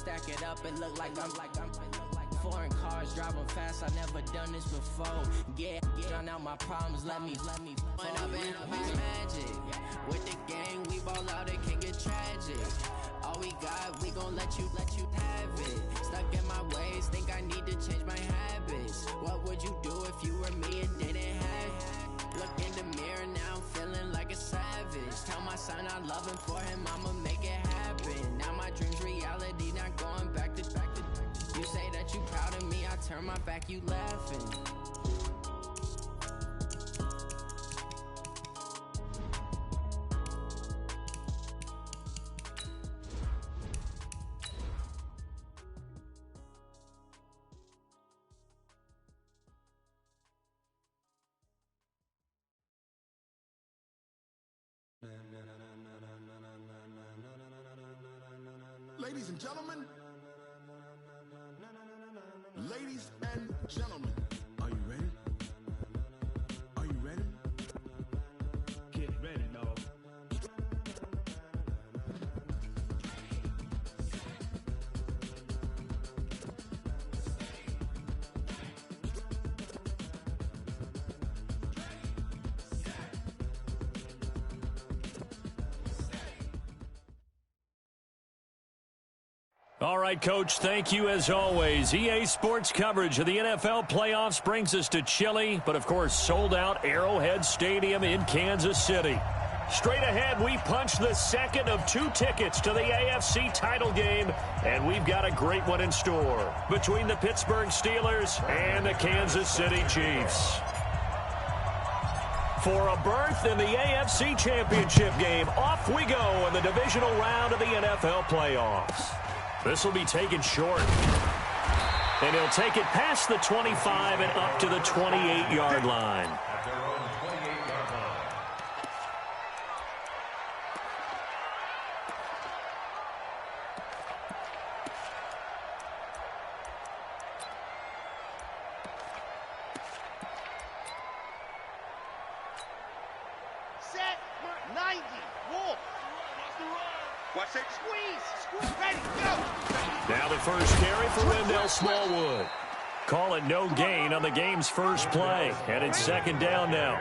stack it up, it look like I'm foreign cars driving fast. I never done this before. Get out my problems. Let me. When I've been up is magic. With the gang, we ball out. It can get tragic. All we got, we gon' let you have it. Stuck in my ways, think I need to change my habits. What would you do if you were me and didn't have it? Look in the mirror now, I'm feeling like a savage. Tell my son I love him, for him I'ma make it happen. Now my dream's reality, not going back to. You say that you proud of me, I turn my back, you laughing. Ladies and gentlemen, ladies and gentlemen, are you ready? Are you ready? Get ready, dog. All right, Coach, thank you as always. EA Sports coverage of the NFL playoffs brings us to chilly, but of course sold-out Arrowhead Stadium in Kansas City. Straight ahead, we punch the second of 2 tickets to the AFC title game, and we've got a great one in store between the Pittsburgh Steelers and the Kansas City Chiefs. For a berth in the AFC Championship game, off we go in the divisional round of the NFL playoffs. This will be taken short. And he'll take it past the 25 and up to the 28-yard line. Set, 90, Wolf. Watch it. Squeeze. Ready, go. Now the first carry for Wendell Smallwood. Call it no gain on the game's first play. And it's second down now.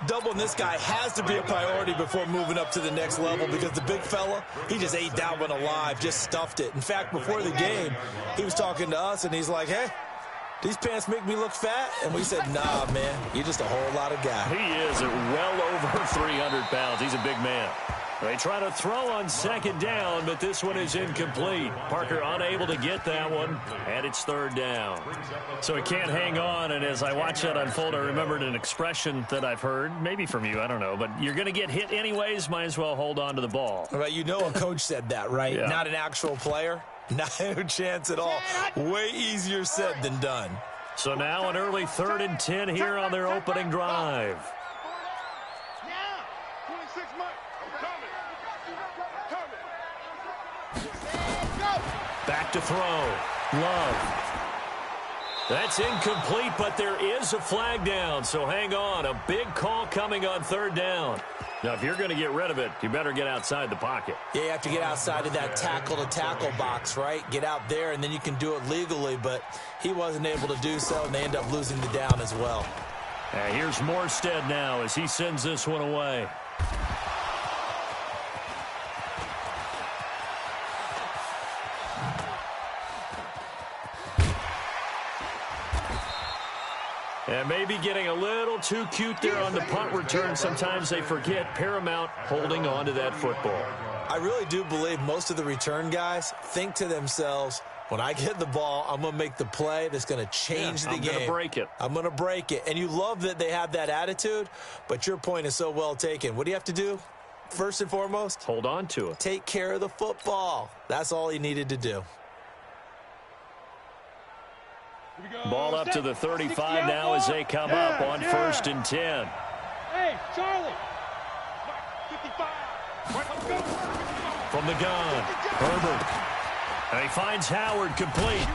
Doubling this guy has to be a priority before moving up to the next level because the big fella, he just ate that one alive, just stuffed it. In fact, before the game, he was talking to us, and he's like, hey, these pants make me look fat? And we said, nah, man, you're just a whole lot of guy. He is well over 300 pounds. He's a big man. They try to throw on second down, but this one is incomplete. Parker unable to get that one, and it's third down. So he can't hang on, and as I watch that unfold, I remembered an expression that I've heard, maybe from you, I don't know, but you're going to get hit anyways, might as well hold on to the ball. All right, you know a coach said that, right? Yeah. Not an actual player. No chance at all. Way easier said than done. So now an early 3rd and 10 here on their opening drive. Back to throw. Love. That's incomplete, but there is a flag down, so hang on. A big call coming on third down. Now, if you're going to get rid of it, you better get outside the pocket. Yeah, you have to get outside of that tackle-to-tackle box, right? Get out there, and then you can do it legally, but he wasn't able to do so, and they end up losing the down as well. Here's Morstead now as he sends this one away. And maybe getting a little too cute there on the punt return. Sometimes they forget paramount holding on to that football. I really do believe most of the return guys think to themselves, when I get the ball, I'm going to make the play that's going to change the game. I'm going to break it. I'm going to break it. And you love that they have that attitude, but your point is so well taken. What do you have to do? First and foremost, hold on to it. Take care of the football. That's all he needed to do. Ball up to the 35 now as they come up on 1st and 10. Hey, Charlie. 55. From the gun, Herbert. And he finds Howard complete.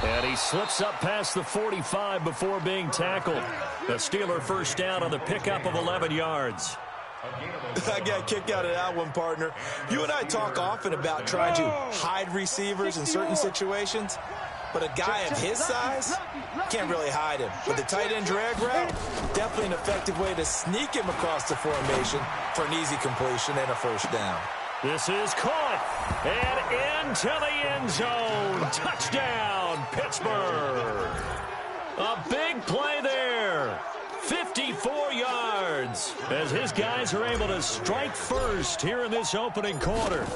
And he slips up past the 45 before being tackled. The Steeler first down on the pickup of 11 yards. I got a kick out of that one, partner. You and I talk often about trying to hide receivers in certain situations, but a guy of his size can't really hide him. With the tight end drag route, definitely an effective way to sneak him across the formation for an easy completion and a first down. This is caught and into the end zone. Touchdown, Pittsburgh. A big play there. 54 yards as his guys are able to strike first here in this opening quarter.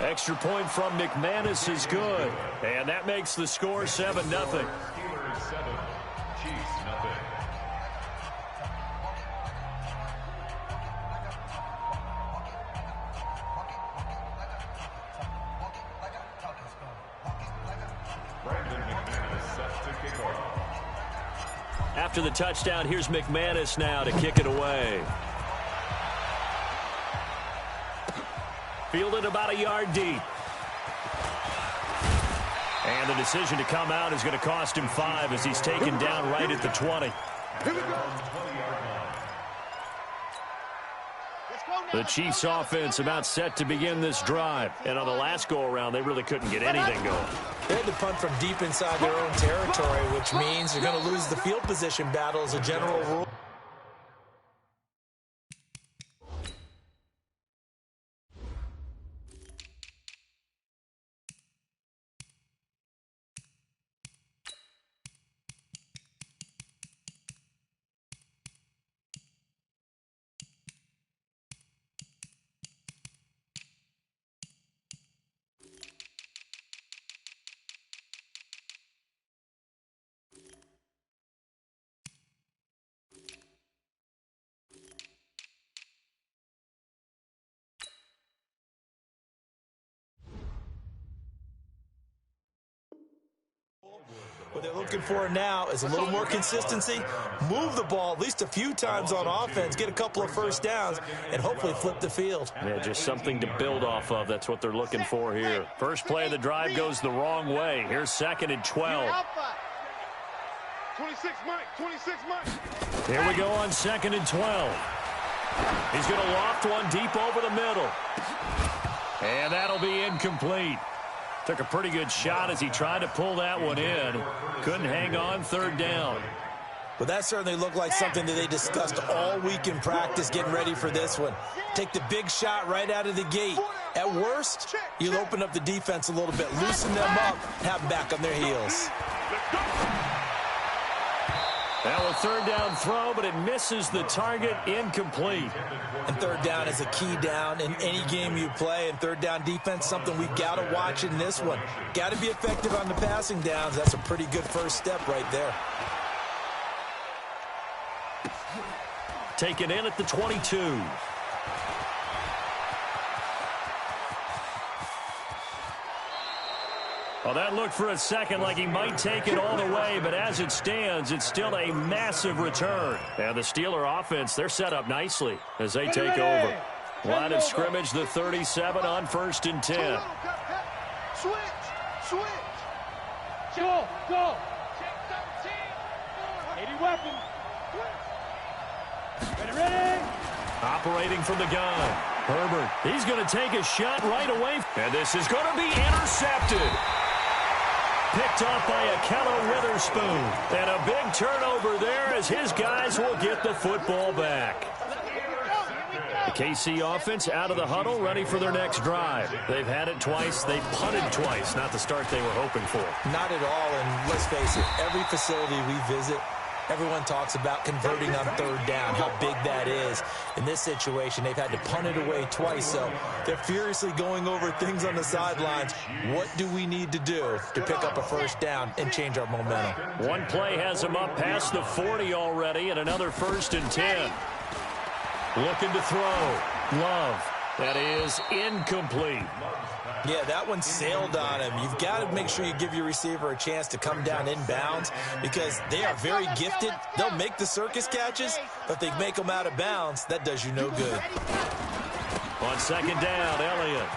Extra point from McManus is good, and that makes the score 7-0. After the touchdown, here's McManus now to kick it away. Fielded about a yard deep. And the decision to come out is going to cost him 5 as he's taken down right at the 20. The Chiefs offense about set to begin this drive. And on the last go-around, they really couldn't get anything going. They had to punt from deep inside their own territory, which means they're going to lose the field position battle as a general rule. What they're looking for now is a little more consistency, move the ball at least a few times on offense, get a couple of first downs, and hopefully flip the field. Yeah, just something to build off of. That's what they're looking for here. First play of the drive goes the wrong way. Here's 2nd and 12. 26 Mike, 26 Mike. Here we go on 2nd and 12. He's going to loft one deep over the middle. And that'll be incomplete. Took a pretty good shot as he tried to pull that one in. Couldn't hang on, 3rd down. But that certainly looked like something that they discussed all week in practice getting ready for this one. Take the big shot right out of the gate. At worst, you'll open up the defense a little bit, loosen them up, have them back on their heels. Now a 3rd down throw, but it misses the target, incomplete. And 3rd down is a key down in any game you play. And 3rd down defense, something we've got to watch in this one. Got to be effective on the passing downs. That's a pretty good first step right there. Taken in at the 22. Well, that looked for a second like he might take it all the way, but as it stands, it's still a massive return. And the Steeler offense, they're set up nicely as they take over. Line of scrimmage, the 37 on 1st and 10. Switch. Go. Check 13. 80 weapons. Ready. Operating from the gun. Herbert, he's going to take a shot right away. And this is going to be intercepted. Picked off by Akello Witherspoon. And a big turnover there as his guys will get the football back. The KC offense out of the huddle, ready for their next drive. They've had it twice. They've punted twice. Not the start they were hoping for. Not at all, and let's face it, every facility we visit, everyone talks about converting on 3rd down, how big that is. In this situation, they've had to punt it away twice, so they're furiously going over things on the sidelines. What do we need to do to pick up a first down and change our momentum? One play has them up past the 40 already, and another 1st and 10. Looking to throw. Love. That is incomplete. Yeah, that one sailed on him. You've got to make sure you give your receiver a chance to come down inbounds because they are very gifted. They'll make the circus catches, but if they make them out of bounds, that does you no good. On 2nd down, Elliott.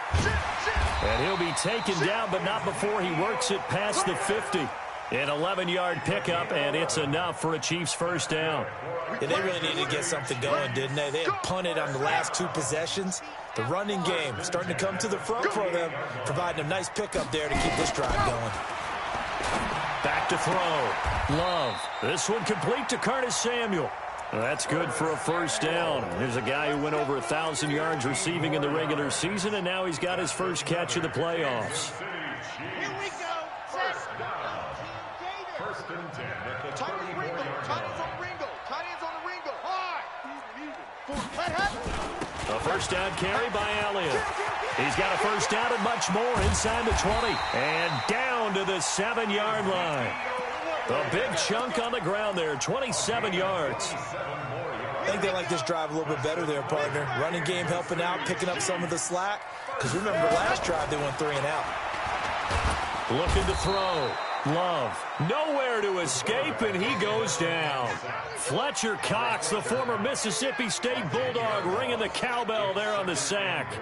And he'll be taken down, but not before he works it past the 50. An 11-yard pickup, and it's enough for a Chiefs first down. Yeah, they really needed to get something going, didn't they? They had punted on the last 2 possessions. The running game starting to come to the front for them, providing a nice pickup there to keep this drive going. Back to throw. Love. This one complete to Curtis Samuel. That's good for a first down. There's a guy who went over 1,000 yards receiving in the regular season, and now he's got his first catch of the playoffs. Here we go. First and 10. Tight ends on Ringo. Tight ends on the Ringo. High. A first down carry by Elliott. He's got a first down and much more inside the 20. And down to the 7-yard line. A big chunk on the ground there, 27 yards. I think they like this drive a little bit better there, partner. Running game helping out, picking up some of the slack. Because remember, the last drive they went 3 and out. Looking to throw. Love. Nowhere to escape, and he goes down. Fletcher Cox, the former Mississippi State Bulldog, ringing the cowbell there on the sack.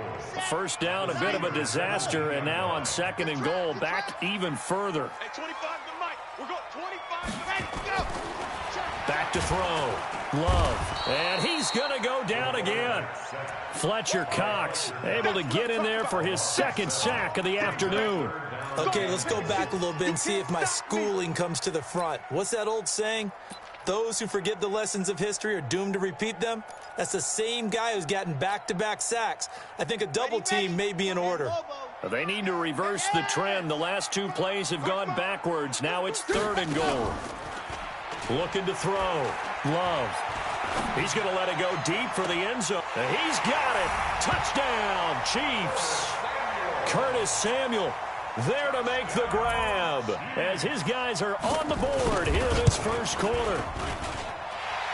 First down, a bit of a disaster, and now on 2nd and goal, back even further. Hey, 25 to Mike. We're going 25 to go. Back to throw. Love. And he's going to go down again. Fletcher Cox able to get in there for his 2nd sack of the afternoon. Okay, let's go back a little bit and see if my schooling comes to the front. What's that old saying? Those who forget the lessons of history are doomed to repeat them. That's the same guy who's gotten back-to-back sacks. I think a double team may be in order. They need to reverse the trend. The last 2 plays have gone backwards. Now it's 3rd and goal. Looking to throw. Love. He's going to let it go deep for the end zone. He's got it. Touchdown, Chiefs. Curtis Samuel there to make the grab as his guys are on the board here in this first quarter.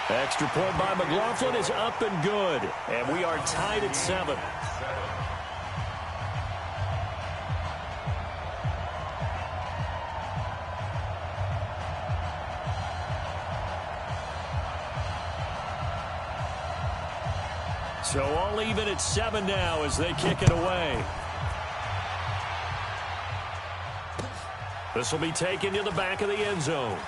Extra point by McLaughlin is up and good, and we are tied at 7. So all even at 7 now as they kick it away. This will be taken to the back of the end zone.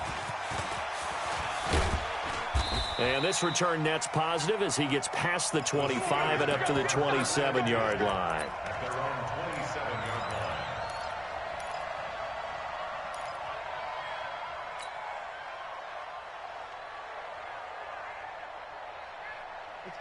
And this return net's positive as he gets past the 25 and up to the 27-yard line.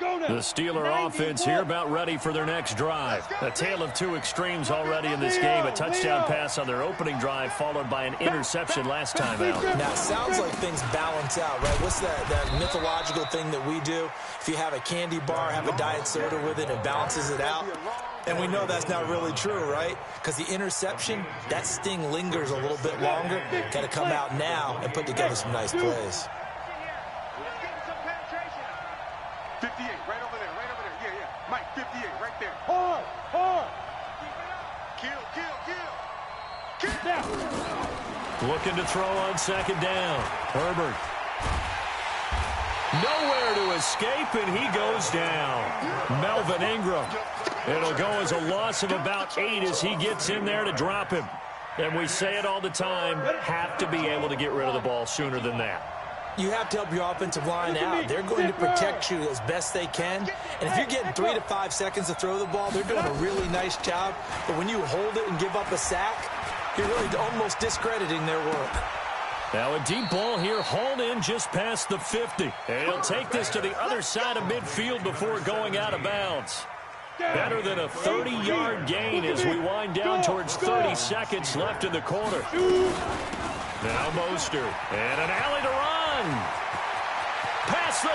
The Steeler offense here about ready for their next drive. A tale of 2 extremes already in this game. A touchdown pass on their opening drive followed by an interception last time out. Now, it sounds like things balance out, right? What's that mythological thing that we do? If you have a candy bar, have a diet soda with it, it balances it out. And we know that's not really true, right? Because the interception, that sting lingers a little bit longer. Got to come out now and put together some nice plays. 58, right over there. Yeah. Mike, 58, right there. Hard. Kill. Now. Looking to throw on 2nd down. Herbert. Nowhere to escape, and he goes down. Melvin Ingram. It'll go as a loss of about 8 as he gets in there to drop him. And we say it all the time, have to be able to get rid of the ball sooner than that. You have to help your offensive line out. They're going to protect you as best they can. And if you're getting 3 to 5 seconds to throw the ball, they're doing a really nice job. But when you hold it and give up a sack, you're really almost discrediting their work. Now a deep ball here, hauled in just past the 50. And he'll take this to the other side of midfield before going out of bounds. Better than a 30-yard gain as we wind down towards 30 seconds left in the quarter. Now Mostert, and an alley to run. Past the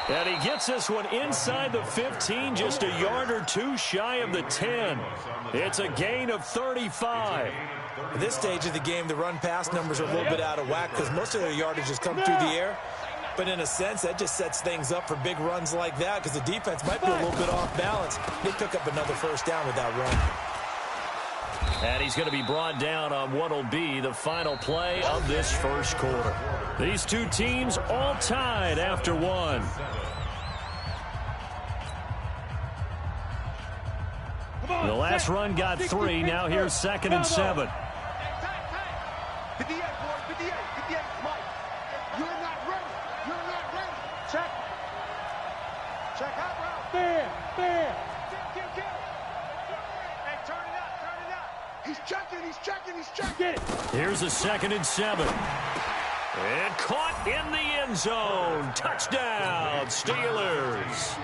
20. And he gets this one inside the 15, just a yard or 2 shy of the 10. It's a gain of 35. At this stage of the game, the run-pass numbers are a little bit out of whack because most of their yardage has come through the air. But in a sense, that just sets things up for big runs like that because the defense might be a little bit off balance. They pick up another first down with that run. And he's going to be brought down on what will be the final play of this first quarter. These 2 teams all tied after 1. The last run got 3. Now here's 2nd and 7. 58, boy. 58. 58, Mike. You're not ready. You're not ready. Check. Check out, bro. Fair. Kill. Hey, turn it up. He's checking. Get it. Here's a 2nd and 7. And caught in the end zone. Touchdown, Steelers.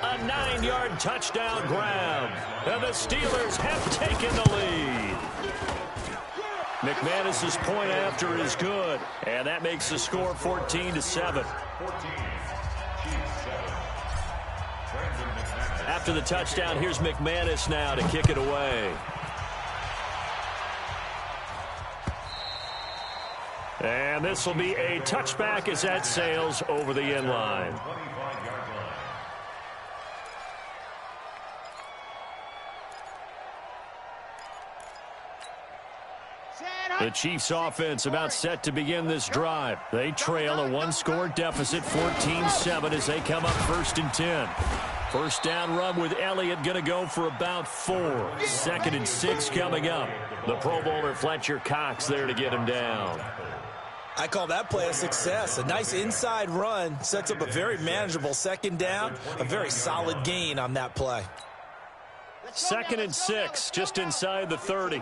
A 9-yard touchdown grab. And the Steelers have taken the lead. McManus's point after is good. And that makes the score 14-7. After the touchdown, here's McManus now to kick it away. And this will be a touchback as that sails over the end line. The Chiefs offense about set to begin this drive. They trail a 1-score deficit, 14-7, as they come up 1st and 10. First down run with Elliott going to go for about 4. 2nd and 6 coming up. The Pro Bowler Fletcher Cox there to get him down. I call that play a success. A nice inside run sets up a very manageable 2nd down. A very solid gain on that play. 2nd and 6, just inside the 30.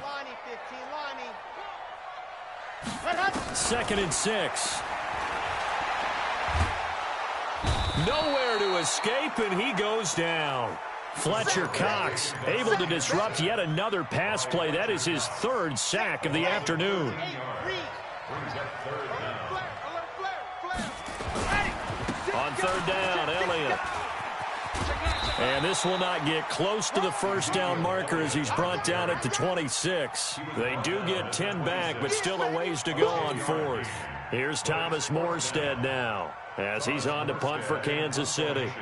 2nd and 6. Nowhere to escape, and he goes down. Fletcher Cox able to disrupt yet another pass play. That is his 3rd sack of the afternoon. On 3rd down, Elliott. And this will not get close to the first down marker as he's brought down at the 26. They do get 10 back, but still a ways to go on 4th. Here's Thomas Morstead now as he's on to punt for Kansas City.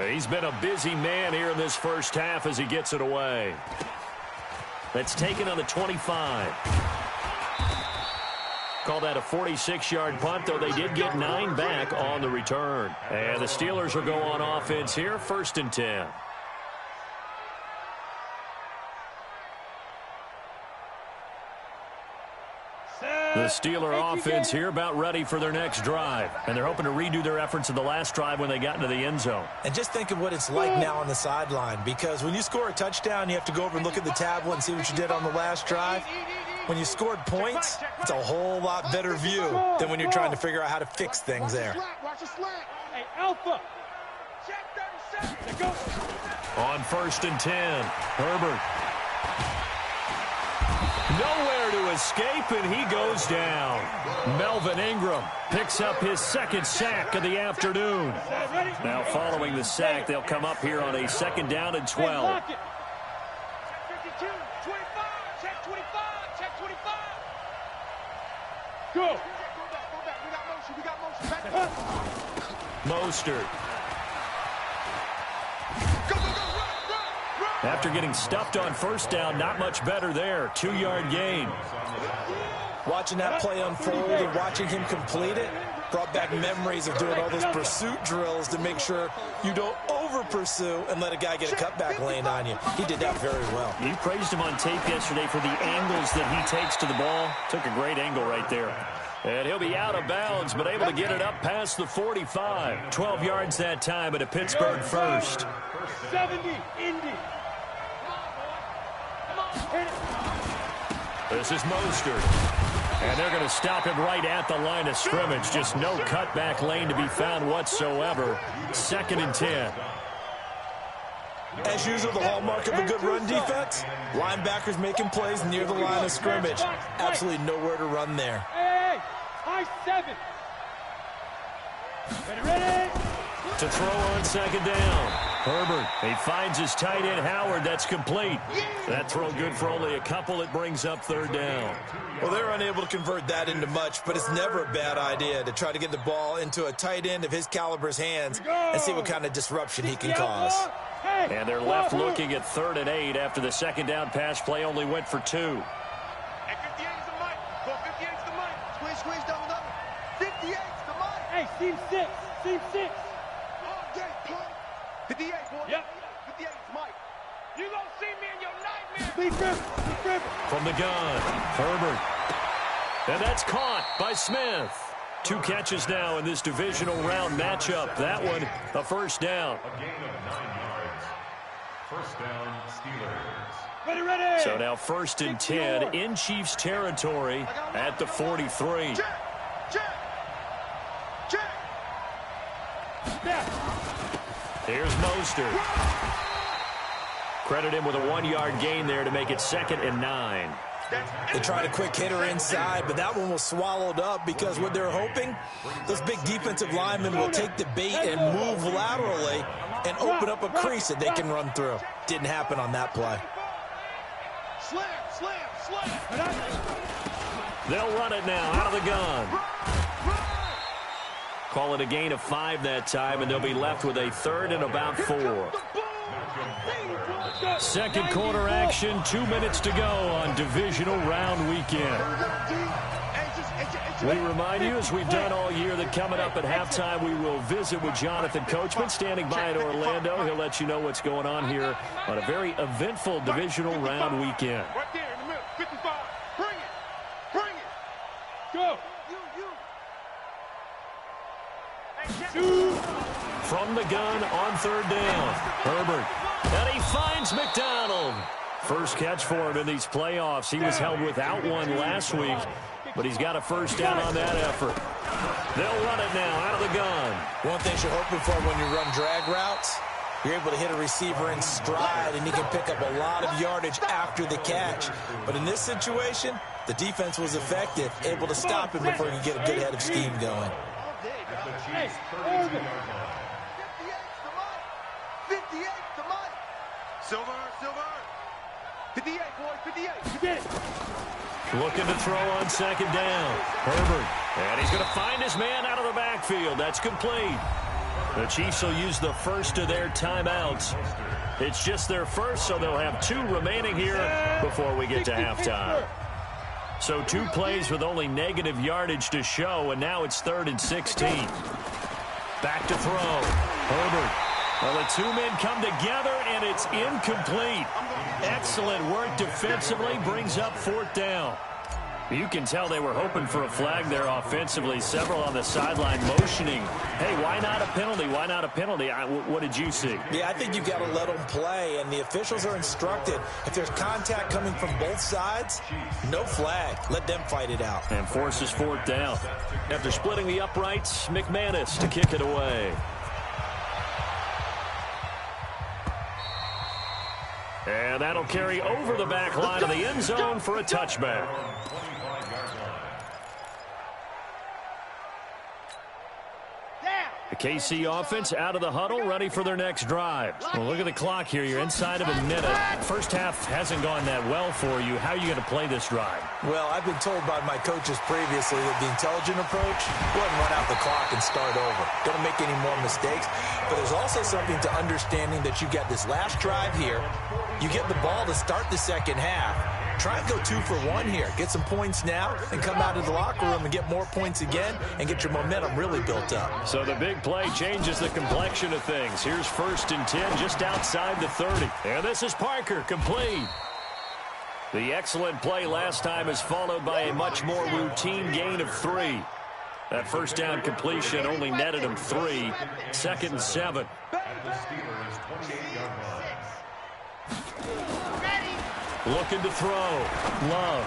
He's been a busy man here in this first half as he gets it away. That's taken on the 25. Call that a 46-yard punt, though they did get 9 back on the return. And the Steelers will go on offense here, 1st and 10. The Steeler offense here about ready for their next drive. And they're hoping to redo their efforts in the last drive when they got into the end zone. And just think of what it's like now on the sideline, because when you score a touchdown, you have to go over and look at the tablet and see what you did on the last drive. When you scored points, it's a whole lot better view than when you're trying to figure out how to fix things there. Hey, Alpha. On 1st and 10, Herbert. Nowhere to escape, and he goes down. Melvin Ingram picks up his 2nd sack of the afternoon. Now following the sack, they'll come up here on a 2nd down and 12. Go. Mostert. After getting stuffed on 1st down, not much better there. 2-yard gain. Watching that play unfold and watching him complete it brought back memories of doing all those pursuit drills to make sure you don't over-pursue and let a guy get a cutback lane on you. He did that very well. You praised him on tape yesterday for the angles that he takes to the ball. Took a great angle right there. And he'll be out of bounds, but able to get it up past the 45. 12 yards that time at a Pittsburgh first. 70, Indy. This is Mostert. And they're going to stop him right at the line of scrimmage. Just no cutback lane to be found whatsoever. 2nd and 10. As usual, the hallmark of a good run defense, linebackers making plays near the line of scrimmage. Absolutely nowhere to run there. Hey, high 7. Ready. To throw on 2nd down. Herbert, he finds his tight end Howard. That's complete. That throw good for only a couple. It brings up 3rd down. Well, they're unable to convert that into much, but it's never a bad idea to try to get the ball into a tight end of his caliber's hands and see what kind of disruption he can cause. And they're left looking at 3rd and 8 after the 2nd down pass play only went for 2. Hey, 58 is the mic. Go 58 is the mic. Squeeze, double. 58 is the mic. Hey, seam 6. Seam 6. All day, punk. 58, boy. Yep. 58 is Mike. You gonna see me in your nightmare. From the gun, Herbert. And that's caught by Smith. 2 catches now in this divisional round matchup. That one, a first down. A gain of 9 yards. First down, Steelers. Ready. So now 1st and 10 in Chiefs territory at the 43. Here's Mostert. Credit him with a 1-yard gain there to make it 2nd and 9. They tried a quick hitter inside, but that one was swallowed up because what they're hoping, those big defensive linemen will take the bait and move laterally and open up a crease that they can run through. Didn't happen on that play. Slam. They'll run it now out of the gun. Call it a gain of 5 that time, and they'll be left with a 3rd and about 4. Second quarter action, 2 minutes to go on divisional round weekend. We remind you, as we've done all year, that coming up at halftime, we will visit with Jonathan Coachman, standing by in Orlando. He'll let you know what's going on here on a very eventful divisional round weekend. Right there in the middle, 55. Bring it. Go. From the gun on 3rd down, Herbert. And he finds McDonald. First catch for him in these playoffs. He was held without one last week, but he's got a first down on that effort. They'll run it now out of the gun. One thing you're hoping for when you run drag routes, you're able to hit a receiver in stride, and he can pick up a lot of yardage after the catch. But in this situation, the defense was effective, able to stop him before he could get a good head of steam going. At the Chiefs' 32-yard line. 58 to Mike. Silver. 58, boys, 58. You get it. Looking to throw on 2nd down. Herbert. And he's going to find his man out of the backfield. That's complete. The Chiefs will use the first of their timeouts. It's just their first, so they'll have 2 remaining here before we get to halftime. So 2 plays with only negative yardage to show, and now it's 3rd and 16. Back to throw. Herbert. Well, the 2 men come together, and it's incomplete. Excellent work defensively, brings up 4th down. You can tell they were hoping for a flag there offensively. Several on the sideline motioning. Hey, why not a penalty? Why not a penalty? What did you see? Yeah, I think you've got to let them play, and the officials are instructed. If there's contact coming from both sides, no flag. Let them fight it out. And forces 4th down. After splitting the uprights, McManus to kick it away. And that'll carry over the back line of the end zone for a touchback. The KC offense out of the huddle, ready for their next drive. Well, look at the clock here. You're inside of a minute. First half hasn't gone that well for you. How are you going to play this drive? Well, I've been told by my coaches previously that the intelligent approach wouldn't run out the clock and start over. Don't make any more mistakes. But there's also something to understanding that you've got this last drive here. You get the ball to start the second half. Try and go 2 for 1 here. Get some points now and come out of the locker room and get more points again and get your momentum really built up. So the big play changes the complexion of things. Here's 1st and 10 just outside the 30. And this is Parker, complete. The excellent play last time is followed by a much more routine gain of 3. That first down completion only netted him 3. 2nd and 7. At the Steelers' 28-yard line. Looking to throw. Love.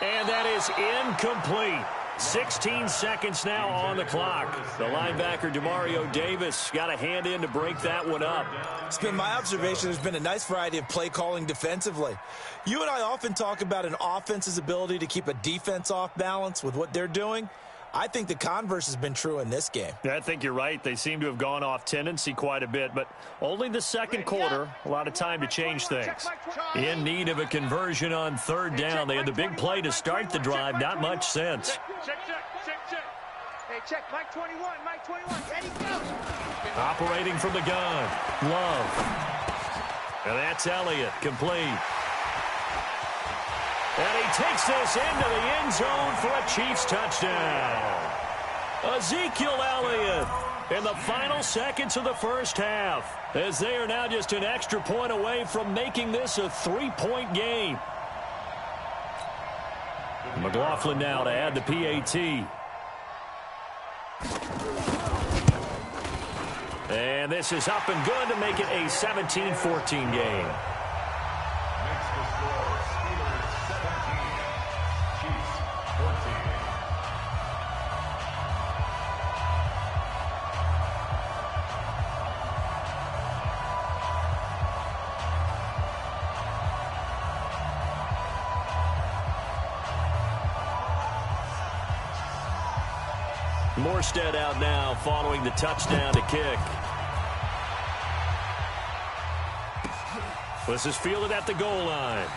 And that is incomplete. 16 seconds now on the clock. The linebacker, Demario Davis, got a hand in to break that one up. It's been my observation there's been a nice variety of play calling defensively. You and I often talk about an offense's ability to keep a defense off balance with what they're doing. I think the converse has been true in this game. Yeah, I think you're right. They seem to have gone off tendency quite a bit, but only the second quarter, a lot of time to change things. In need of a conversion on 3rd down. They had the big play to start the drive. Not much sense. Check. Hey, check. Mike 21. Ready, go. Operating from the gun. Love. And that's Elliott. Complete. And he takes this into the end zone for a Chiefs touchdown. Ezekiel Elliott in the final seconds of the first half, as they are now just an extra point away from making this a 3-point game. McLaughlin now to add the PAT. And this is up and good to make it a 17-14 game. Makes the score Steelers 17, Chiefs 14. Morstead out now following the touchdown to kick. This is fielded at the goal line.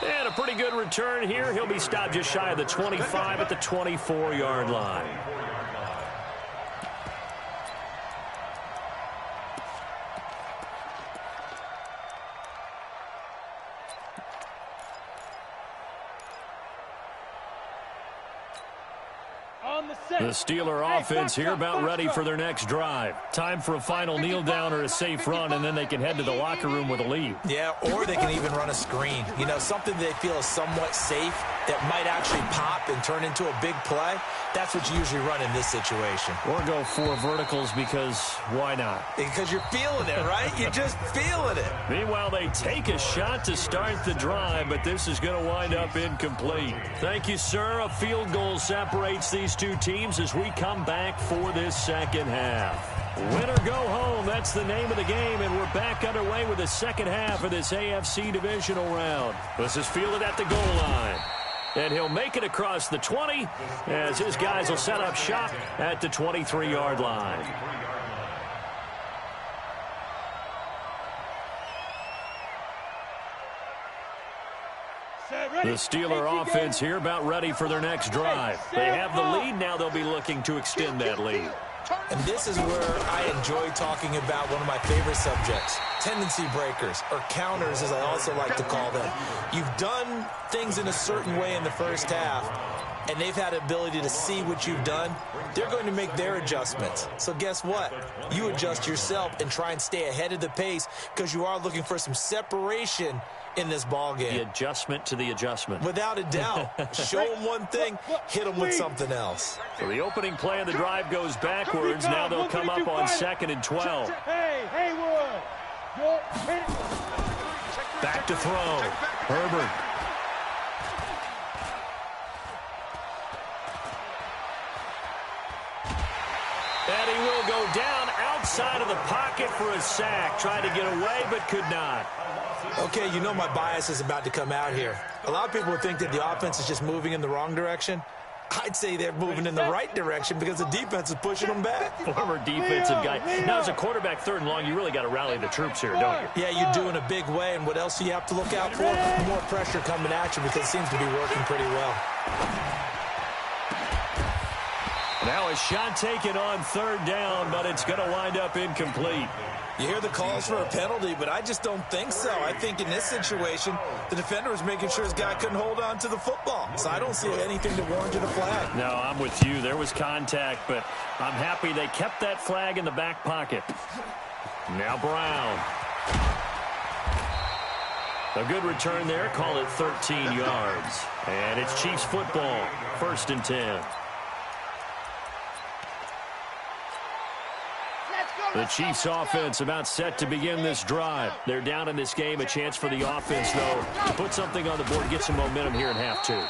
And a pretty good return here. He'll be stopped just shy of the 25 at the 24-yard line. The Steeler offense here about ready for their next drive. Time for a final kneel down or a safe run, and then they can head to the locker room with a lead. Yeah, or they can even run a screen. You know, something they feel is somewhat safe that might actually pop and turn into a big play. That's what you usually run in this situation. Or go 4 verticals because why not? Because you're feeling it, right? You're just feeling it. Meanwhile, they take a shot to start the drive, but this is going to wind up incomplete. Thank you, sir. A field goal separates these two teams as we come back for this second half. Win or go home, that's the name of the game, and we're back underway with the second half of this AFC divisional round. This is fielded at the goal line. And he'll make it across the 20 as his guys will set up shop at the 23-yard line. The Steeler offense here about ready for their next drive. They have the lead. Now they'll be looking to extend that lead. And this is where I enjoy talking about one of my favorite subjects, tendency breakers, or counters as I also like to call them. You've done things in a certain way in the first half, and they've had the ability to see what you've done. They're going to make their adjustments. So guess what? You adjust yourself and try and stay ahead of the pace because you are looking for some separation in this ball game. The adjustment to the adjustment. Without a doubt. Show them one thing, hit them with something else. So the opening play of the drive goes backwards. Now they'll come up on 2nd and 12. Back to throw. Herbert. And he will go down outside of the pocket for a sack. Tried to get away, but could not. Okay, you know my bias is about to come out here. A lot of people would think that the offense is just moving in the wrong direction. I'd say they're moving in the right direction because the defense is pushing them back. Former defensive guy. Now, as a quarterback 3rd and long, you really got to rally the troops here, don't you? Yeah, you do in a big way. And what else do you have to look out for? More pressure coming at you because it seems to be working pretty well. Now a shot taken on 3rd down, but it's going to wind up incomplete. You hear the calls for a penalty, but I just don't think so. I think in this situation, the defender was making sure his guy couldn't hold on to the football. So I don't see anything to warrant a flag. No, I'm with you. There was contact, but I'm happy they kept that flag in the back pocket. Now Brown. A good return there. Call it 13 yards. And it's Chiefs football. 1st and 10. The Chiefs offense about set to begin this drive. They're down in this game. A chance for the offense, though, to put something on the board, get some momentum here in half 2.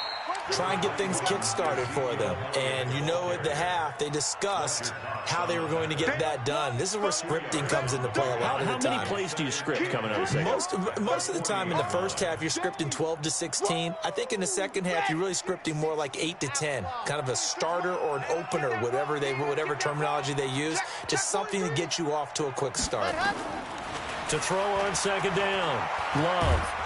Try and get things kick-started for them. And you know at the half, they discussed how they were going to get that done. This is where scripting comes into play a lot of the time. How many plays do you script coming out of the second? Most of the time in the first half, you're scripting 12 to 16. I think in the second half, you're really scripting more like 8 to 10. Kind of a starter or an opener, whatever terminology they use. Just something to get you off to a quick start. To throw on 2nd down. Love.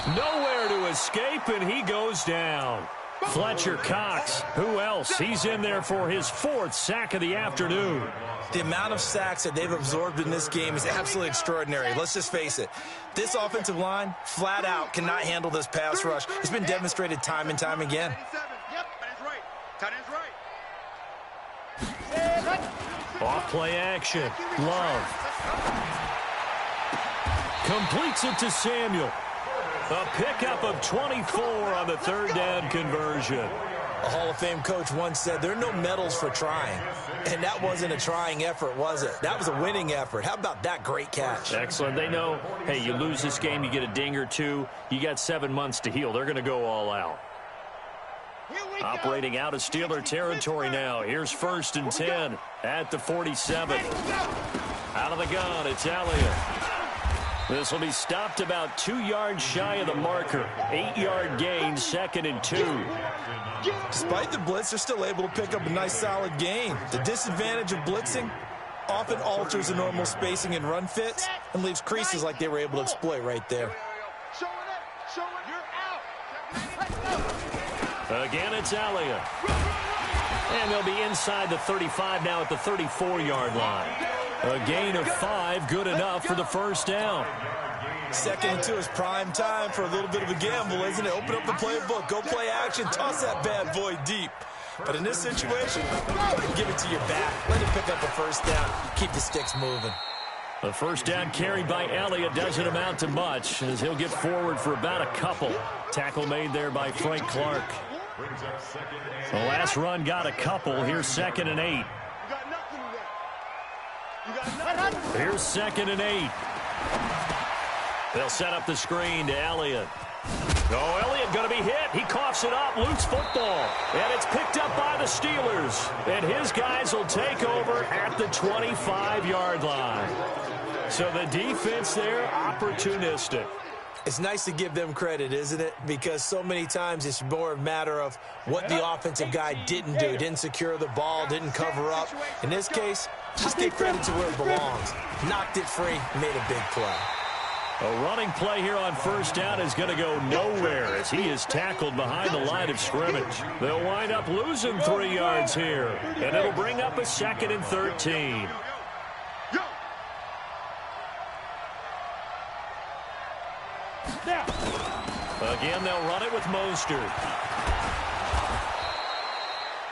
Nowhere to escape, and he goes down. Fletcher Cox. Who else? He's in there for his 4th sack of the afternoon. The amount of sacks that they've absorbed in this game is absolutely extraordinary. Let's just face it. This offensive line, flat out, cannot handle this pass rush. It's been demonstrated time and time again. Yep, that is right. That is right. Off play action. Love. Completes it to Samuel. A pickup of 24 on the third down conversion. A Hall of Fame coach once said there are no medals for trying. And that wasn't a trying effort, was it? That was a winning effort. How about that great catch? Excellent. They know, hey, you lose this game, you get a ding or two. You got 7 months to heal. They're going to go all out. Operating out of Steeler territory now. Here's 1st and 10 at the 47. Out of the gun, it's Elliott. This will be stopped about 2 yards shy of the marker. 8-yard gain, 2nd and 2. Despite the blitz, they're still able to pick up a nice solid gain. The disadvantage of blitzing often alters the normal spacing and run fits and leaves creases like they were able to exploit right there. Again, it's Elliott. And they'll be inside the 35 now at the 34-yard line. A gain of 5, good enough for the 1st down. 2nd and 2 is prime time for a little bit of a gamble, isn't it? Open up the playbook, go play action, toss that bad boy deep. But in this situation, give it to your back. Let it pick up a 1st down. Keep the sticks moving. The 1st down carried by Elliott doesn't amount to much as he'll get forward for about a couple. Tackle made there by Frank Clark. The last run got a couple. Here's 2nd and 8. Here's 2nd and 8. They'll set up the screen to Elliott. Oh, Elliott going to be hit. He coughs it up. Loose football. And it's picked up by the Steelers. And his guys will take over at the 25-yard line. So the defense there, opportunistic. It's nice to give them credit, isn't it? Because so many times it's more a matter of what the offensive guy didn't do. Didn't secure the ball, didn't cover up. In this case, just give credit to where it belongs. Knocked it free, made a big play. A running play here on 1st down is going to go nowhere as he is tackled behind the line of scrimmage. They'll wind up losing 3 yards here, and it'll bring up a 2nd and 13. Again, they'll run it with Mostert.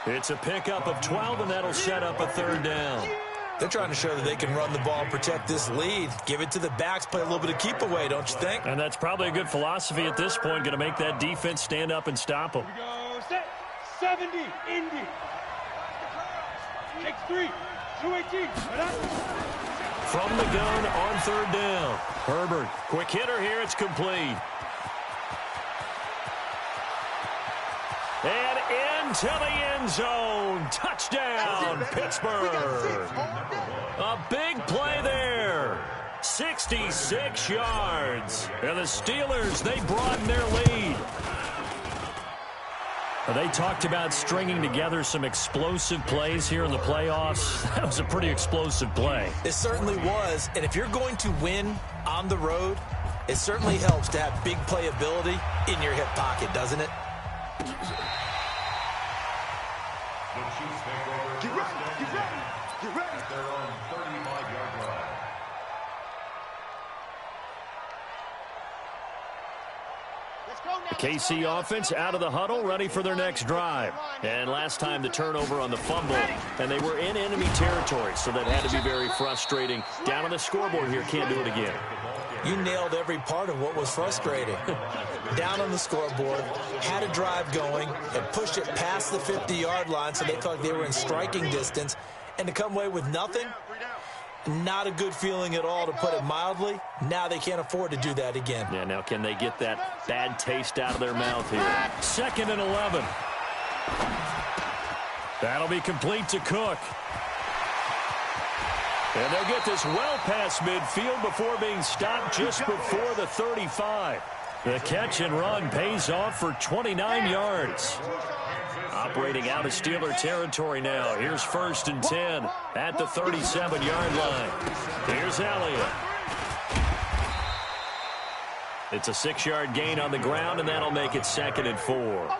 It's a pickup of 12, and that'll set up a 3rd down. They're trying to show that they can run the ball, protect this lead. Give it to the backs, play a little bit of keep away, don't you think? And that's probably a good philosophy at this point, going to make that defense stand up and stop them. Here we go, set, 70, Indy. Takes 3, 218. From the gun on 3rd down. Herbert, quick hitter here, it's complete. And into the end zone. Touchdown, Pittsburgh. A big play there. 66 yards. And the Steelers, they broaden their lead. They talked about stringing together some explosive plays here in the playoffs. That was a pretty explosive play. It certainly was. And if you're going to win on the road, it certainly helps to have big playability in your hip pocket, doesn't it? The KC offense out of the huddle, ready for their next drive. And last time the turnover on the fumble, and they were in enemy territory, so that had to be very frustrating. Down on the scoreboard here, can't do it again. You nailed every part of what was frustrating. Down on the scoreboard, had a drive going, and pushed it past the 50-yard line so they felt like they were in striking distance, and to come away with nothing, not a good feeling at all, to put it mildly. Now they can't afford to do that again. Yeah, now can they get that bad taste out of their mouth here? 2nd and 11. That'll be complete to Cook. And they'll get this well past midfield before being stopped just before the 35. The catch and run pays off for 29 yards. Operating out of Steeler territory now. Here's 1st and 10 at the 37-yard line. Here's Elliott. It's a 6-yard gain on the ground, and that'll make it 2nd and 4.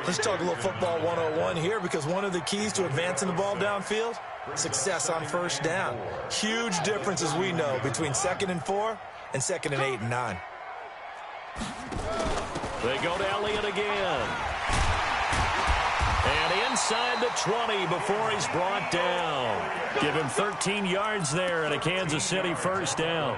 Let's talk a little football 101 here, because one of the keys to advancing the ball downfield, success on 1st down. Huge difference, as we know, between 2nd and 4 and 2nd and 8 and 9. They go to Elliott again. And inside the 20 before he's brought down. Give him 13 yards there and a Kansas City first down.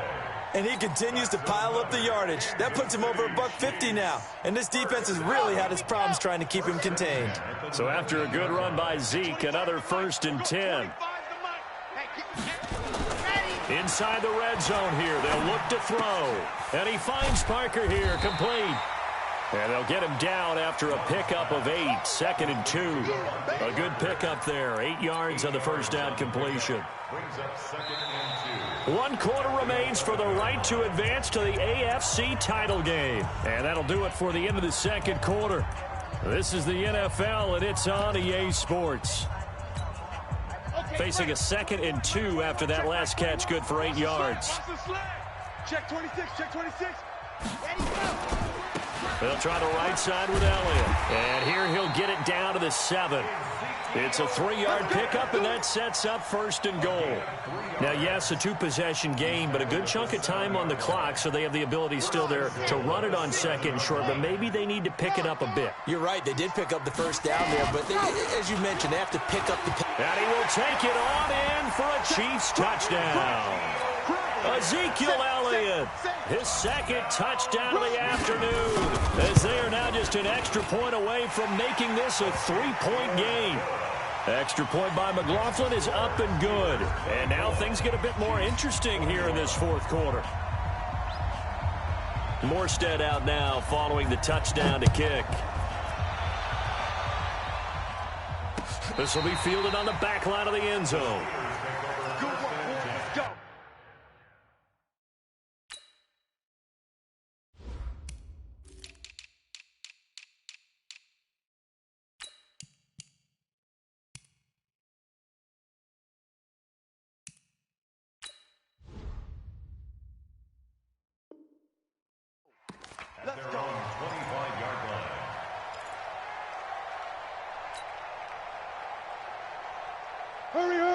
And he continues to pile up the yardage. That puts him over $150 now. And this defense has really had its problems trying to keep him contained. So after a good run by Zeke, another 1st and 10. Inside the red zone here, they'll look to throw. And he finds Parker here, complete. And they'll get him down after a pickup of 8, 2nd and 2. A good pickup there, 8 yards on the first down completion. Brings up 2nd and 2. 1 quarter remains for the right to advance to the AFC title game. And that'll do it for the end of the second quarter. This is the NFL, and it's on EA Sports. Facing a 2nd and 2 after that last catch, good for 8 yards. Check 26, check 26. They'll try the right side with Elliott. And here he'll get it down to the 7. It's a 3-yard pickup, and that sets up 1st and goal. Now, yes, a 2-possession game, but a good chunk of time on the clock, so they have the ability still there to run it on 2nd and short, but maybe they need to pick it up a bit. You're right. They did pick up the first down there, but they, as you mentioned, they have to pick up the... And he will take it on in for a Chiefs touchdown. Ezekiel Elliott, his 2nd touchdown of the afternoon, as they are now just an extra point away from making this a 3-point game. Extra point by McLaughlin is up and good. And now things get a bit more interesting here in this 4th quarter. Morstead out now following the touchdown to kick. This will be fielded on the back line of the end zone. At their own 25-yard line.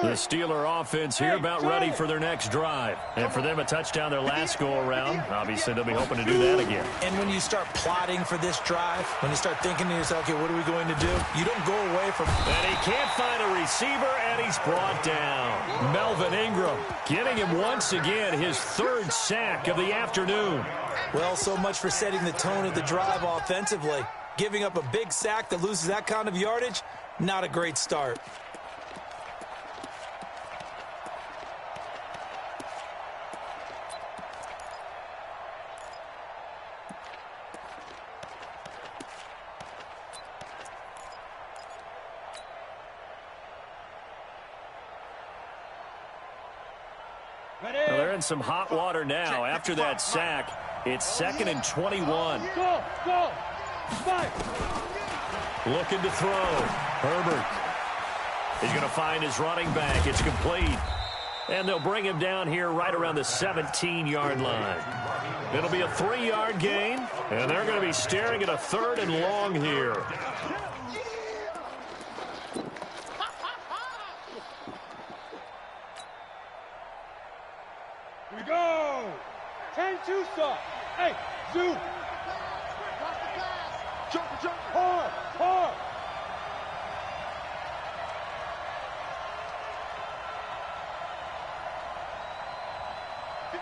The Steeler offense here about ready for their next drive. And for them, a touchdown their last go-around. Obviously, they'll be hoping to do that again. And when you start plotting for this drive, when you start thinking to yourself, okay, what are we going to do? You don't go away from... And he can't find a receiver, and he's brought down. Melvin Ingram getting him once again his 3rd sack of the afternoon. Well, so much for setting the tone of the drive offensively. Giving up a big sack that loses that kind of yardage, not a great start. Well, they're in some hot water now. After that sack, it's 2nd and 21. Go! Looking to throw. Herbert. He's going to find his running back. It's complete. And they'll bring him down here right around the 17-yard line. It'll be a 3-yard gain, and they're going to be staring at a 3rd and long here. Here we go! 10-2 stop. Hey, zoom. Jump. Hard.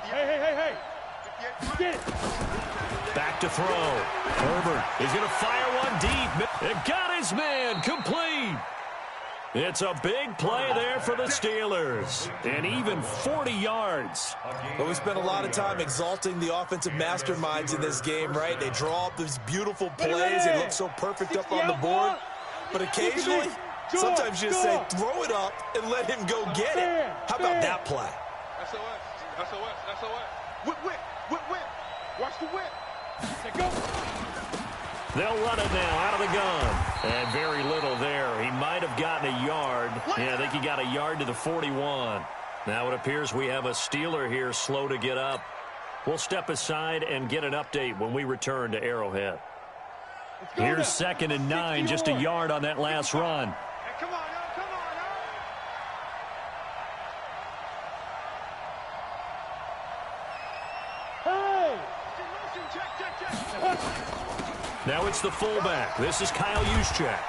Hey. Get it. Back to throw. Herbert is going to fire one deep. It got his man complete. It's a big play there for the Steelers. And even 40 yards. Well, we spent a lot of time exalting the offensive masterminds in this game, right? They draw up these beautiful plays. They look so perfect up on the board. But occasionally, sometimes you just say, throw it up and let him go get it. How about that play? SOS. Whip. Watch the whip. Let's go. They'll run it now out of the gun. And very little there. He might have gotten a yard. Yeah, I think he got a yard to the 41. Now it appears we have a Steeler here slow to get up. We'll step aside and get an update when we return to Arrowhead. Here's 2nd and 9, just a yard on that last run. Hey, come on. Now it's the fullback. This is Kyle Juszczyk.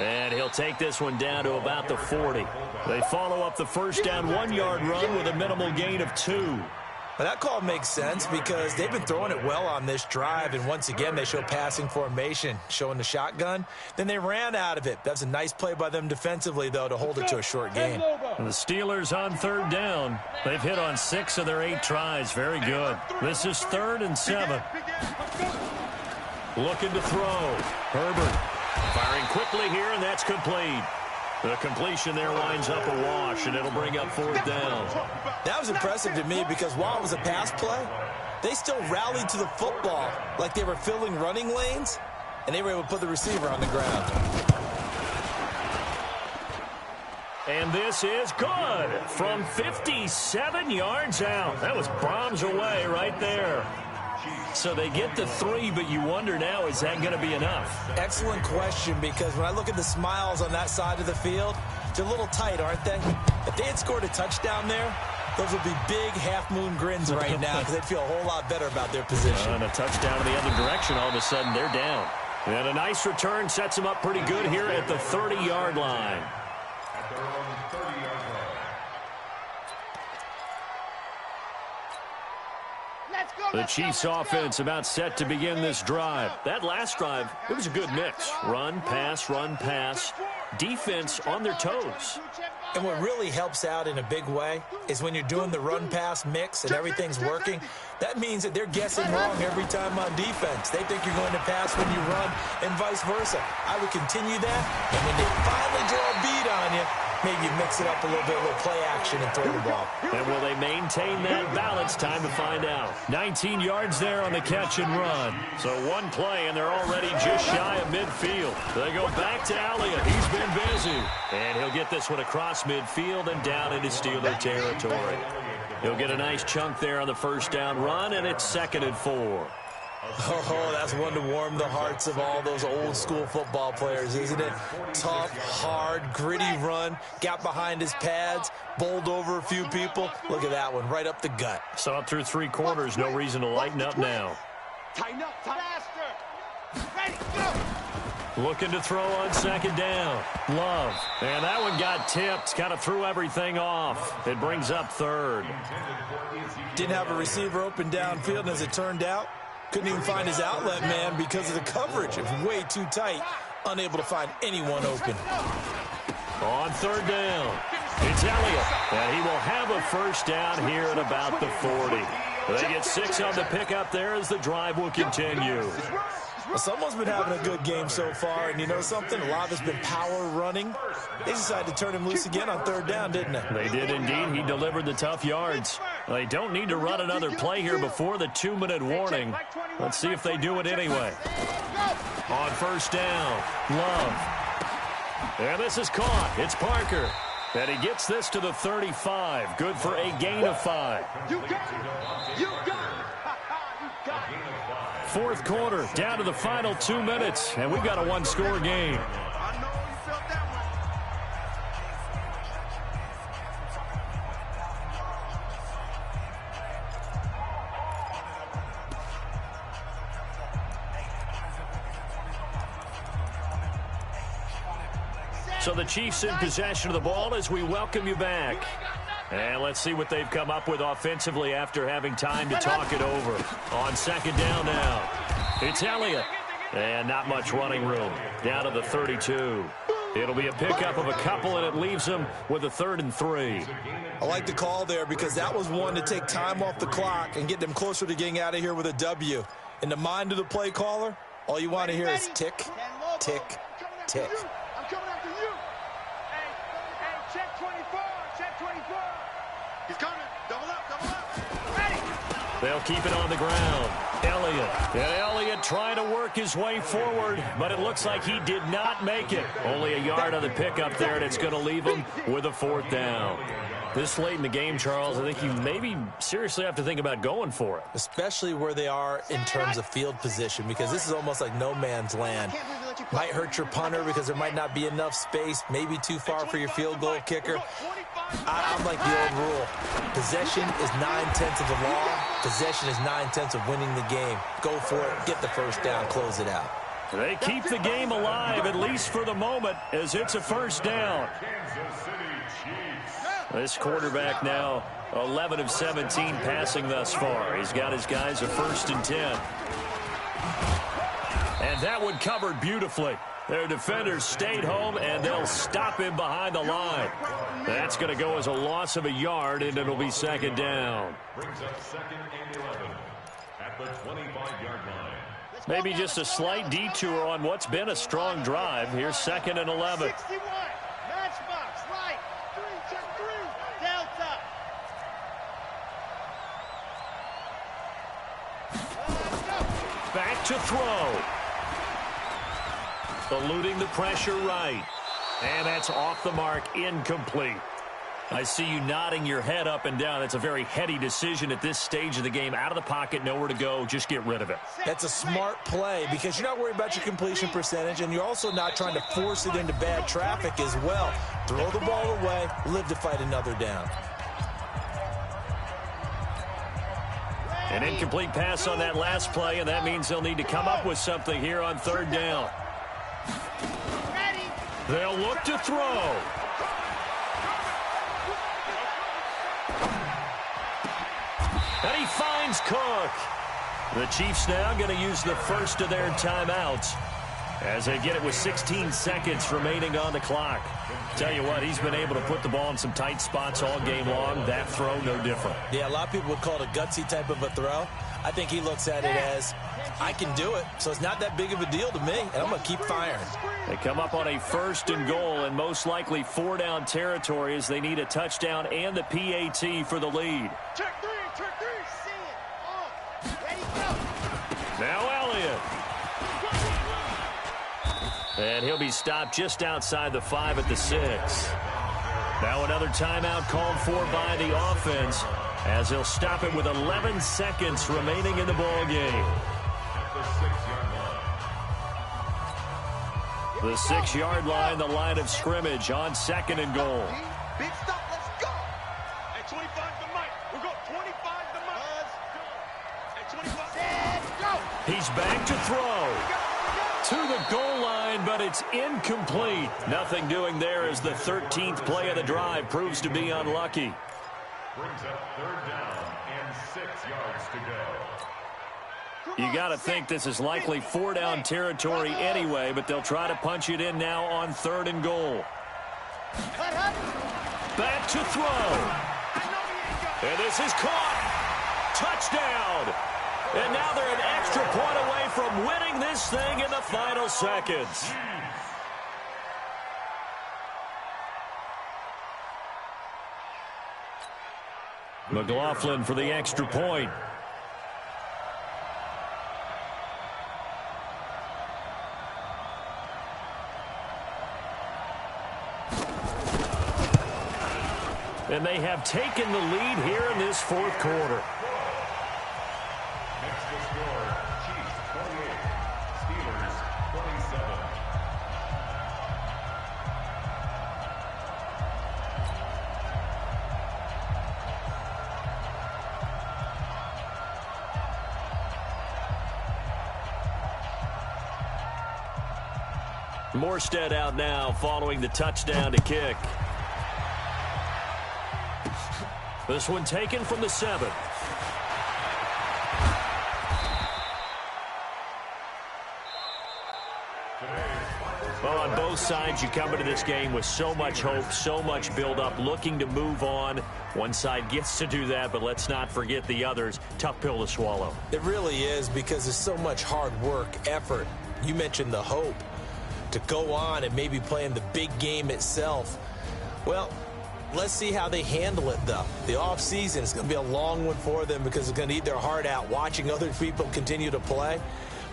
And he'll take this one down to about the 40. They follow up the first down 1-yard run with a minimal gain of 2. Well, that call makes sense because they've been throwing it well on this drive, and once again they show passing formation, showing the shotgun. Then they ran out of it. That's a nice play by them defensively, though, to hold it to a short gain. And the Steelers on 3rd down. They've hit on 6 of their 8 tries. Very good. This is 3rd and 7. Looking to throw. Herbert firing quickly here, and that's complete. The completion there winds up a wash, and it'll bring up 4th down. That was impressive to me because while it was a pass play, they still rallied to the football like they were filling running lanes, and they were able to put the receiver on the ground. And this is good from 57 yards out. That was bombs away right there. So they get the 3, but you wonder now, is that going to be enough? Excellent question, because when I look at the smiles on that side of the field, they're a little tight, aren't they? If they had scored a touchdown there, those would be big half-moon grins right now because they'd feel a whole lot better about their position. And a touchdown in the other direction, all of a sudden they're down. And a nice return sets them up pretty good here at the 30-yard line. At their own 30-yard line. The Chiefs offense about set to begin this drive. That last drive, it was a good mix. Run, pass, defense on their toes. And what really helps out in a big way is when you're doing the run-pass mix and everything's working, that means that they're guessing wrong every time on defense. They think you're going to pass when you run and vice versa. I would continue that, and when they finally draw a beat on you, maybe you mix it up a little bit, a little play action, and throw the ball. And will they maintain that balance? Time to find out. 19 yards there on the catch and run. So one play, and they're already just shy of midfield. They go back to Elliott. He's been busy. And he'll get this one across midfield and down into Steeler territory. He'll get a nice chunk there on the first down run, and it's 2nd and 4. Oh, that's one to warm the hearts of all those old-school football players, isn't it? Tough, hard, gritty run, got behind his pads, bowled over a few people. Look at that one, right up the gut. So up through 3 quarters, no reason to lighten up now. Tighten up, faster. Ready, go. Looking to throw on 2nd down. Love. And that one got tipped, kind of threw everything off. It brings up 3rd. Didn't have a receiver open downfield, and as it turned out, couldn't even find his outlet man because of the coverage. It was way too tight, unable to find anyone open. On 3rd down, it's Elliott, and he will have a first down here at about the 40. They get 6 on the pickup there as the drive will continue. Well, someone's been having a good game so far, and you know something? A lot of it's been power running. They decided to turn him loose again on 3rd down, didn't they? They did indeed. He delivered the tough yards. They don't need to run another play here before the 2-minute warning. Let's see if they do it anyway. On 1st down, Love. And this is caught. It's Parker. And he gets this to the 35. Good for a gain of 5. You got it. You got it. You got it. 4th quarter, down to the final 2 minutes, and we've got a 1-score game. I know you felt that one. So the Chiefs in possession of the ball as we welcome you back. And let's see what they've come up with offensively after having time to talk it over. On 2nd down now, it's Elliott. And not much running room. Down to the 32. It'll be a pickup of a couple, and it leaves them with a 3rd and 3. I like the call there because that was one to take time off the clock and get them closer to getting out of here with a W. In the mind of the play caller, all you want to hear is tick, tick, tick. I'm coming after you. Hey, check 24. Check 24. He's coming. Double up. Ready. They'll keep it on the ground. Elliott. And Elliott trying to work his way forward, but it looks like he did not make it. Only a yard on the pickup there, and it's going to leave him with a 4th down. This late in the game, Charles, I think you maybe seriously have to think about going for it. Especially where they are in terms of field position, because this is almost like no man's land. Might hurt your punter because there might not be enough space, maybe too far for your field goal kicker. I'm like the old rule. Possession is 9/10 of the law. Possession is 9/10 of winning the game. Go for it. Get the first down. Close it out. They keep the game alive, at least for the moment, as it's a first down. This quarterback now 11 of 17 passing thus far. He's got his guys a 1st and 10. And that one covered beautifully. Their defenders stayed home, and they'll stop him behind the line. That's going to go as a loss of a yard, and it'll be 2nd down. Brings up 2nd and 11 at the 25-yard line. Maybe just a slight detour on what's been a strong drive. Here's 2nd and 11. 61. Matchbox, right. 3, check 3. Delta. Back to throw. Eluding the pressure right. And that's off the mark, incomplete. I see you nodding your head up and down. That's a very heady decision at this stage of the game. Out of the pocket, nowhere to go. Just get rid of it. That's a smart play because you're not worried about your completion percentage, and you're also not trying to force it into bad traffic as well. Throw the ball away, live to fight another down. An incomplete pass on that last play, and that means they'll need to come up with something here on 3rd down. They'll look to throw. And he finds Cook. The Chiefs now going to use the first of their timeouts as they get it with 16 seconds remaining on the clock. Tell you what, he's been able to put the ball in some tight spots all game long. That throw, no different. Yeah, a lot of people would call it a gutsy type of a throw. I think he looks at it as, I can do it, so it's not that big of a deal to me, and I'm going to keep firing. They come up on a 1st and goal, and most likely 4-down territory as they need a touchdown and the PAT for the lead. Check 3, check 3. See it. On. Ready, go. Now Elliott. And he'll be stopped just outside the 5 at the 6. Now another timeout called for by the offense as they'll stop it with 11 seconds remaining in the ball game. The 6-yard line, the line of scrimmage on 2nd and goal. Big stop, let's go. At 25 the mic. We'll go 25 the mic. At 25. Let's go. He's back to throw. To the goal line, but it's incomplete. Nothing doing there as the 13th play of the drive proves to be unlucky. Brings up 3rd down and 6 yards to go. You got to think this is likely 4-down territory anyway, but they'll try to punch it in now on 3rd and goal. Back to throw. And this is caught. Touchdown. And now they're an extra point away from winning this thing in the final seconds. McLaughlin for the extra point. And they have taken the lead here in this 4th quarter. Next to score, Chiefs 28, Steelers 27. Morstead out now following the touchdown to kick. This one taken from the 7. Well, on both sides, you come into this game with so much hope, so much build-up, looking to move on. One side gets to do that, but let's not forget the others. Tough pill to swallow. It really is because there's so much hard work, effort. You mentioned the hope to go on and maybe play in the big game itself. Well, let's see how they handle it, though. The offseason is going to be a long one for them because it's going to eat their heart out watching other people continue to play.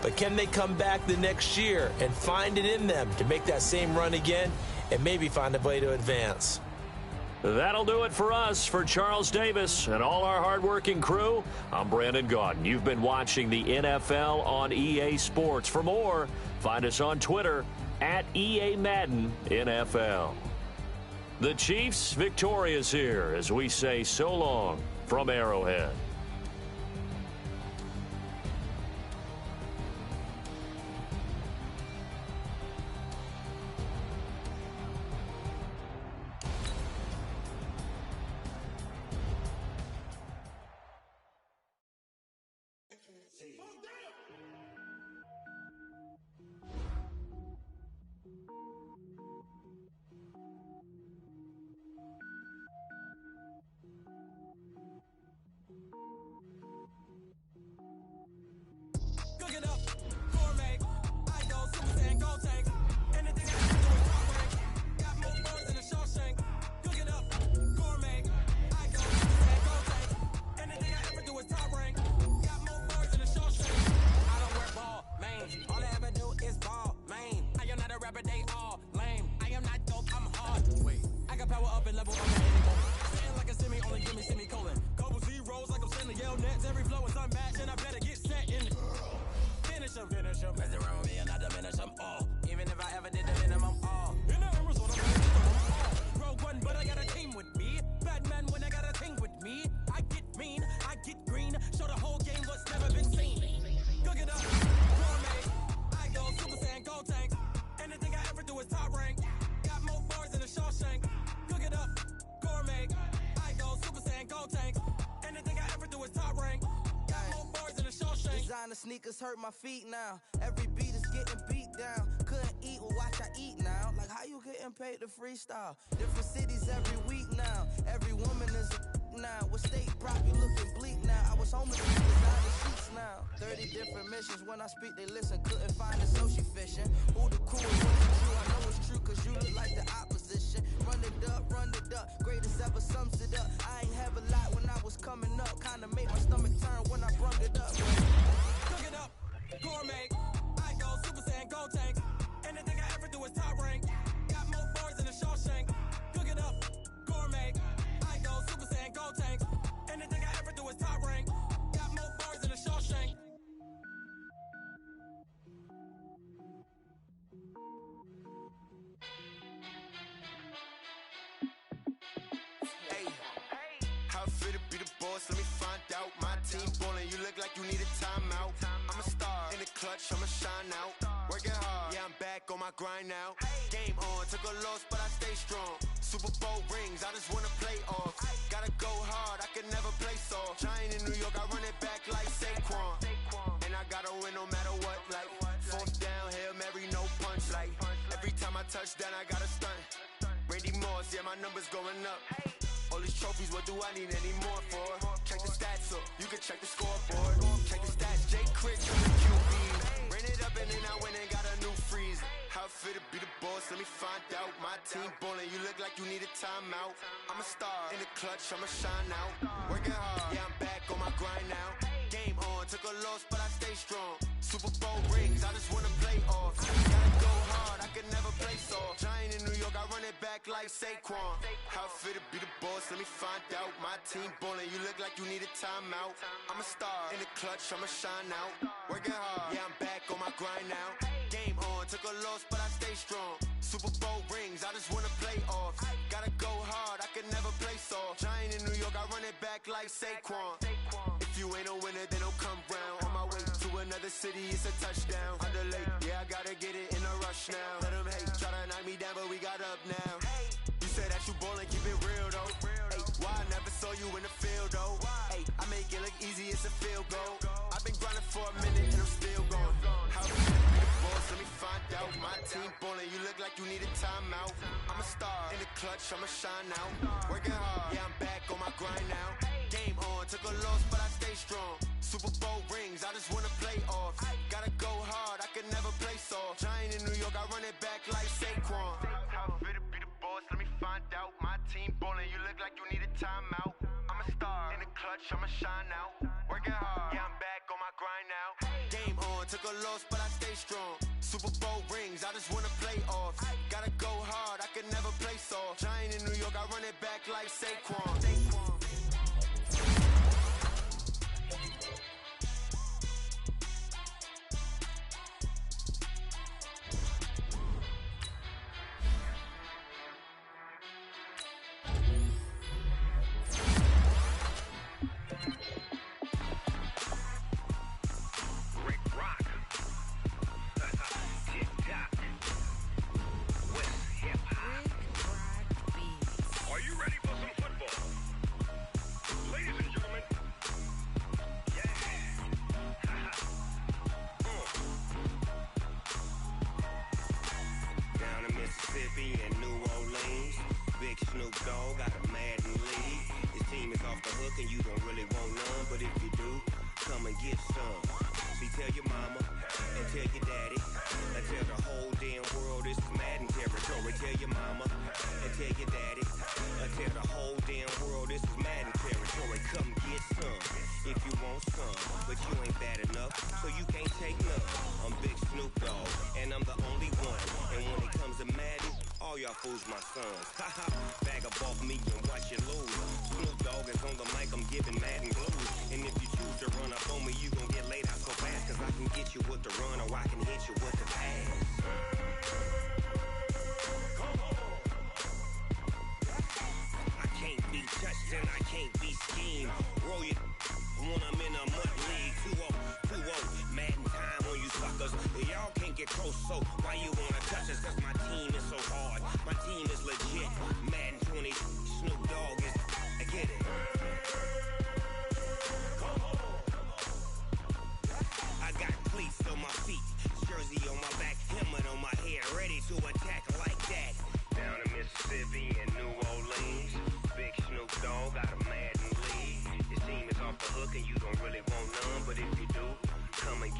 But can they come back the next year and find it in them to make that same run again and maybe find a way to advance? That'll do it for us. For Charles Davis and all our hardworking crew, I'm Brandon Gaudin. You've been watching the NFL on EA Sports. For more, find us on Twitter at EA Madden NFL. The Chiefs victorious here as we say so long from Arrowhead. designer sneakers hurt my feet now. Every beat is getting beat down. Couldn't eat, well watch I eat now. Like how you getting paid to freestyle? Different cities every week now. Every woman is a now. What state prop you looking bleak now? I was homeless in designer sheets now. 30 different missions. When I speak they listen. Couldn't find a social fishing. Who the coolest? What's it true? I know it's true cause you look like the opposition. Run it up. Greatest ever sums it up. I ain't have a lot when I was coming up. Kinda made my stomach turn when I brung it up. Cook it up, gourmet. I go Super Saiyan, go tank. Anything I ever do is top rank. Got more bars than a Shawshank. Cook it up, gourmet. I go Super Saiyan, go tank. Anything I ever do is top rank. Got more bars than a Shawshank. Let me find out. My team ballin', you look like you need a timeout. I'm a star in the clutch, I'ma shine out. Working hard, yeah, I'm back on my grind now. Game on, took a loss, but I stay strong. Super Bowl rings, I just wanna play off. Gotta go hard, I can never play soft. Giant in New York, I run it back like Saquon. And I gotta win no matter what, like fourth down, Hail Mary, no punch. Like every time I touch down, I gotta stunt. Randy Moss, yeah, my numbers going up. All these trophies, what do I need any more for? Check the stats up, you can check the scoreboard. Check the stats, Jay Critch on the QB. Ran it up and then I went and got a new freeze. How it feel to be the boss, let me find out. My team ballin', you look like you need a timeout. I'm a star in the clutch, I'ma shine out. Working hard, yeah, I'm back on my grind now. Game on, took a loss, but I stay strong. Super Bowl rings, I just wanna play off. Gotta go hard, I can never play soft. Giant in New York, I run it back like Saquon. How it feel to be the boss, let me find out. My team ballin', you look like you need a timeout. I'm a star in the clutch, I'ma shine out. Working hard, yeah, I'm back on my grind now. Game on, took a loss, but I stay strong. Super Bowl rings, I just wanna play off. Gotta go hard, I can never play soft. Giant in New York, I run it back like Saquon. If you ain't a winner, then don't come round. On my way to another city, it's a touchdown. Underlay, yeah, I gotta get it in a rush now. Let them hate, try to knock me down, but we got up now. You say that you ballin', keep it real though. Hey, why I never saw you in the field though? Hey, I make it look easy, it's a field goal. I've been grinding for a minute and I'm still going. How you be the boss? Let me find out. My team ballin', you look like you need a timeout. I'm a star in the clutch, I'ma shine out. Working hard, yeah, I'm back on my grind now. Game on, took a loss, but I stay strong. Super Bowl rings, I just wanna play off. Gotta go hard, I can never play soft. Giant in New York, I run it back like Saquon. How fit to be the boss, let me find out. My team ballin', you look like you need a timeout. I'm a star in the clutch, I'ma shine out. Working hard, yeah, I'm back on my grind now. Game on, took a loss, but I stay strong. Super Bowl rings, I just wanna play off. Gotta go hard, I can never play soft. Giant in New York, I run it back like Saquon. and New Orleans. Big Snoop Dogg got a Madden league. His team is off the hook and you don't really want none, but if you do, come and get some. See, tell your mama and tell your daddy and tell the whole damn world this is Madden territory. Tell your mama and tell your daddy and tell the whole damn world this is Madden territory. Come get some if you want some, but you ain't bad enough, so you can't take none. I'm Big Snoop Dogg and I'm the only one. And when it comes to Madden, all y'all fools my sons. Haha, bag up off me and watch you lose. Snoop Dogg is on the mic, I'm giving Madden blues. And if you choose to run up on me, you gon' get laid out so fast. Cause I can get you with the run or I can hit you with the pass. I can't be touched and I can't be schemed. Roll you when I'm in a mud league. 2-0, Madden time on you suckers. Y'all can't get close, so why you wanna touch us? Cause my team is so hard. My team is legit. Madden 20, Snoop Dogg is, I get it.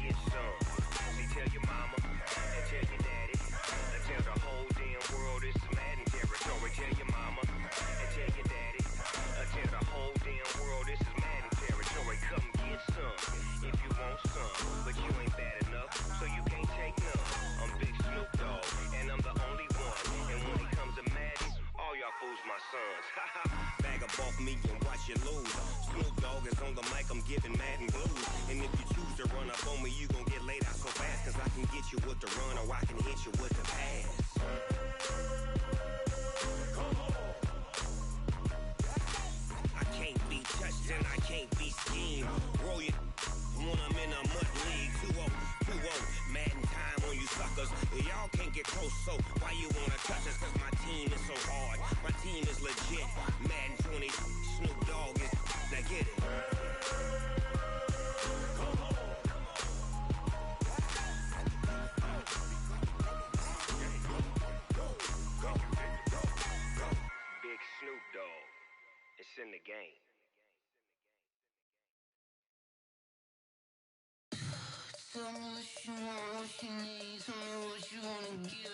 get some. See, tell your mama and tell your daddy. And tell the whole damn world this is Madden territory. Tell your mama and tell your daddy. And tell the whole damn world this is Madden territory. Come get some if you want some. But you ain't bad enough, so you can't take none. I'm Big Snoop Dogg, and I'm the only one. And when it comes to Madden, all y'all fools my sons. Bag up off me and watch you lose. Snoop Dogg is on the mic, I'm giving Madden blues. And if you choose to run up on me, you gon' get laid out so fast. Cause I can get you with the run or I can hit you with the pass. I can't be touched and I can't be schemed. Roll you when I'm in a mud league. 2-0, 2-0, Madden time on you suckers. Y'all can't get close, so why you wanna touch us? Cause my team is so hard, my team is legit. Madden 20, Snoop Dogg is, now get it. Big Snoop Dogg, it's in the game. Tell me what you want, what you need. Tell me what you wanna give